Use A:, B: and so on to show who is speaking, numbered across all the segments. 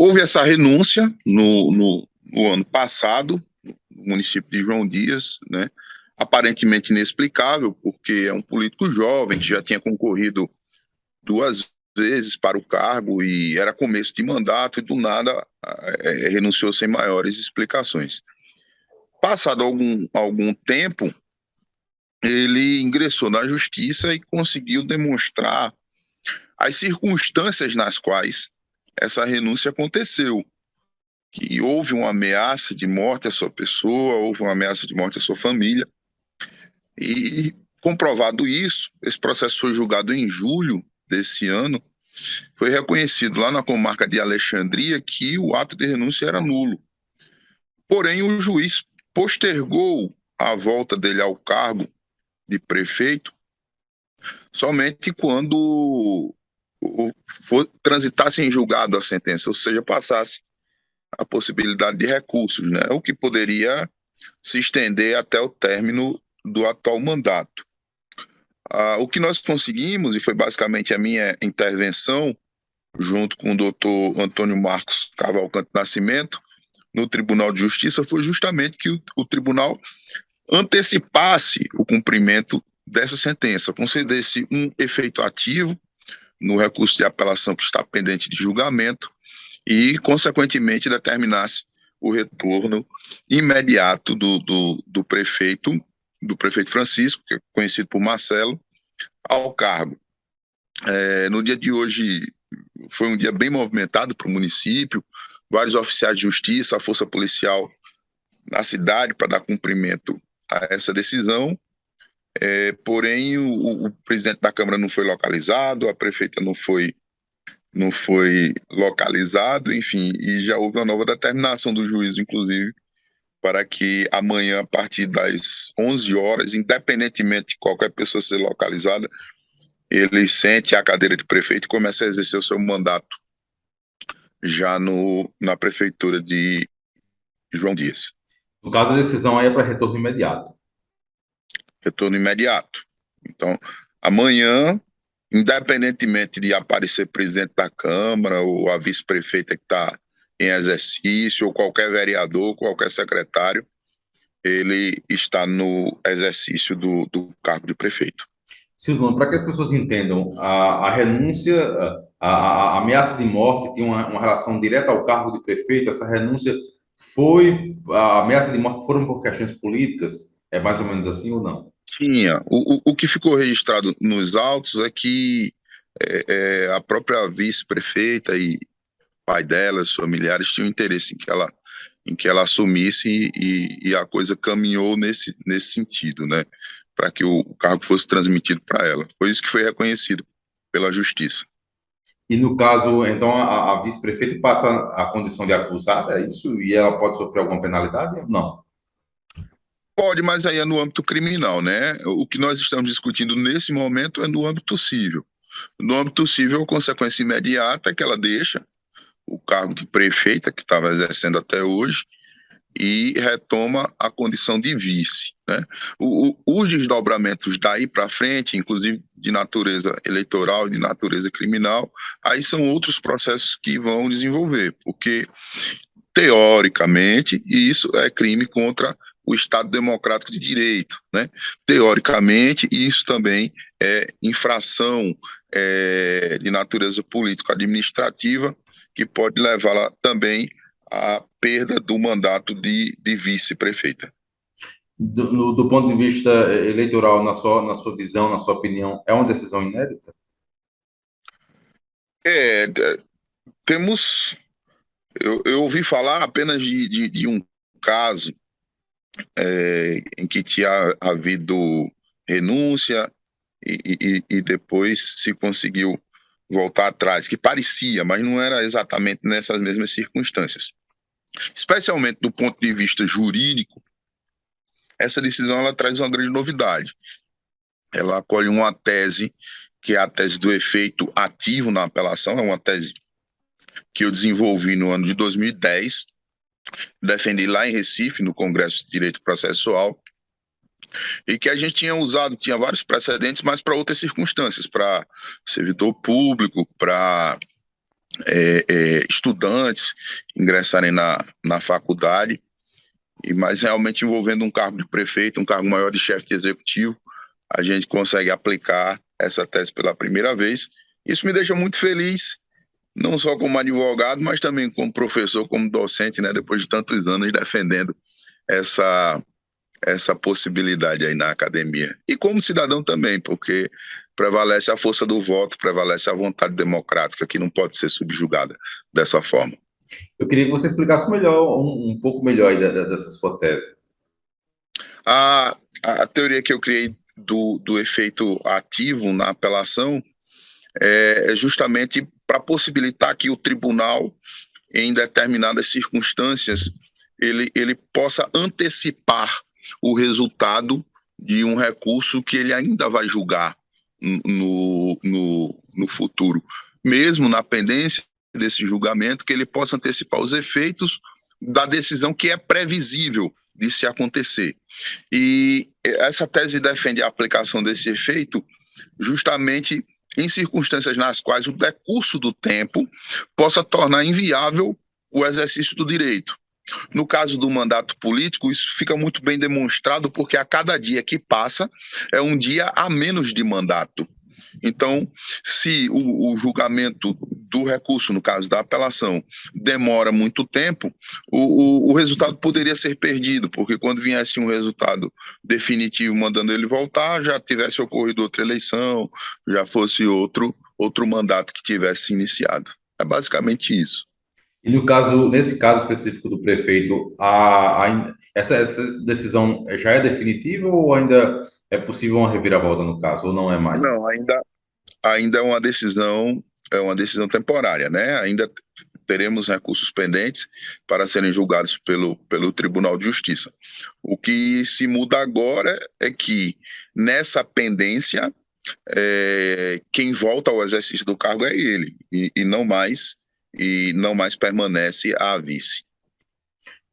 A: Houve essa renúncia no ano passado, no município de João Dias, né? Aparentemente inexplicável, porque é um político jovem que já tinha concorrido 2 vezes para o cargo e era começo de mandato e do nada renunciou sem maiores explicações. Passado algum tempo, ele ingressou na justiça e conseguiu demonstrar as circunstâncias nas quais essa renúncia aconteceu, que houve uma ameaça de morte à sua pessoa, houve uma ameaça de morte à sua família, e comprovado isso, esse processo foi julgado em julho desse ano, foi reconhecido lá na comarca de Alexandria que o ato de renúncia era nulo. Porém, o juiz postergou a volta dele ao cargo de prefeito somente quando transitasse em julgado a sentença, ou seja, passasse a possibilidade de recursos, né? O que poderia se estender até o término do atual mandato. O que nós conseguimos, e foi basicamente a minha intervenção, junto com o doutor Antônio Marcos Cavalcante Nascimento, no Tribunal de Justiça, foi justamente que o tribunal antecipasse o cumprimento dessa sentença, concedesse um efeito ativo no recurso de apelação que está pendente de julgamento e, consequentemente, determinasse o retorno imediato do prefeito Francisco, que é conhecido por Marcelo, ao cargo. No dia de hoje, foi um dia bem movimentado para o município, vários oficiais de justiça, a força policial na cidade para dar cumprimento a essa decisão, porém o presidente da Câmara não foi localizado, a prefeita não foi localizado, enfim, e já houve uma nova determinação do juiz, inclusive, para que amanhã, a partir das 11 horas, independentemente de qualquer pessoa ser localizada, ele sente a cadeira de prefeito e comece a exercer o seu mandato já na prefeitura de João Dias.
B: No caso, a decisão aí é para retorno imediato.
A: Retorno imediato. Então, amanhã, independentemente de aparecer presidente da Câmara ou a vice-prefeita que está em exercício, ou qualquer vereador, qualquer secretário, ele está no exercício do cargo de prefeito.
B: Silvano, para que as pessoas entendam, a renúncia, a ameaça de morte tem uma relação direta ao cargo de prefeito. Essa renúncia a ameaça de morte foram por questões políticas? É mais ou menos assim ou não?
A: Tinha. O que ficou registrado nos autos é que a própria vice-prefeita e pai dela, os familiares, tinham interesse em que ela assumisse e a coisa caminhou nesse sentido, né? Para que o cargo fosse transmitido para ela. Foi isso que foi reconhecido pela justiça.
B: E no caso, então, a vice-prefeita passa a condição de acusada, é isso? E ela pode sofrer alguma penalidade? Não.
A: Pode, mas aí é no âmbito criminal, né? O que nós estamos discutindo nesse momento é no âmbito civil. No âmbito civil, a consequência imediata é que ela deixa o cargo de prefeita, que estava exercendo até hoje, e retoma a condição de vice, né? Os desdobramentos daí para frente, inclusive de natureza eleitoral e de natureza criminal, aí são outros processos que vão desenvolver, porque, teoricamente, isso é crime contra o Estado Democrático de Direito, né? Teoricamente, isso também é infração de natureza político-administrativa, que pode levá-la também à perda do mandato de vice-prefeita.
B: Do ponto de vista eleitoral, na sua visão, na sua opinião, é uma decisão inédita?
A: É, temos. Eu ouvi falar apenas de um caso em que tinha havido renúncia e depois se conseguiu voltar atrás, que parecia, mas não era exatamente nessas mesmas circunstâncias. Especialmente do ponto de vista jurídico, essa decisão ela traz uma grande novidade. Ela acolhe uma tese que é a tese do efeito ativo na apelação, é uma tese que eu desenvolvi no ano de 2010, defendi lá em Recife, no Congresso de Direito Processual, e que a gente tinha vários precedentes, mas para outras circunstâncias, para servidor público, para estudantes ingressarem na faculdade, mas realmente envolvendo um cargo de prefeito, um cargo maior de chefe de executivo, a gente consegue aplicar essa tese pela primeira vez. Isso me deixa muito feliz, não só como advogado, mas também como professor, como docente, né, depois de tantos anos defendendo essa, essa possibilidade aí na academia. E como cidadão também, porque prevalece a força do voto, prevalece a vontade democrática, que não pode ser subjugada dessa forma.
B: Eu queria que você explicasse melhor, um pouco melhor aí dessa sua tese.
A: A teoria que eu criei do efeito ativo na apelação é justamente para possibilitar que o tribunal, em determinadas circunstâncias, ele possa antecipar o resultado de um recurso que ele ainda vai julgar no futuro. Mesmo na pendência desse julgamento, que ele possa antecipar os efeitos da decisão que é previsível de se acontecer. E essa tese defende a aplicação desse efeito justamente em circunstâncias nas quais o decurso do tempo possa tornar inviável o exercício do direito. No caso do mandato político, isso fica muito bem demonstrado, porque a cada dia que passa é um dia a menos de mandato. Então, se o julgamento do recurso, no caso da apelação, demora muito tempo, o resultado poderia ser perdido, porque quando viesse um resultado definitivo mandando ele voltar, já tivesse ocorrido outra eleição, já fosse outro mandato que tivesse iniciado. É basicamente isso.
B: E no caso, nesse caso específico do prefeito, essa decisão já é definitiva ou ainda é possível uma reviravolta no caso, ou não é mais?
A: Não, ainda é uma decisão temporária, né? Ainda teremos recursos pendentes para serem julgados pelo Tribunal de Justiça. O que se muda agora é que, nessa pendência, quem volta ao exercício do cargo é ele, e não mais permanece a vice.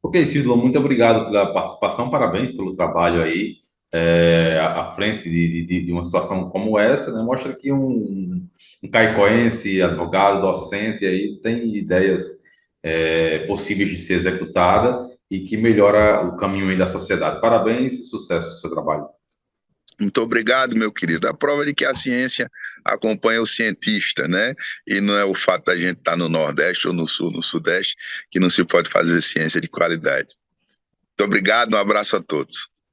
B: Ok, Cídulo, muito obrigado pela participação, parabéns pelo trabalho aí, à frente de uma situação como essa, né? Mostra que um caicoense, advogado, docente, aí tem ideias, possíveis de ser executada e que melhora o caminho aí da sociedade. Parabéns e sucesso no seu trabalho.
A: Muito obrigado, meu querido. A prova de que a ciência acompanha o cientista, né? E não é o fato da gente estar no Nordeste ou no Sul, no Sudeste, que não se pode fazer ciência de qualidade. Muito obrigado, um abraço a todos.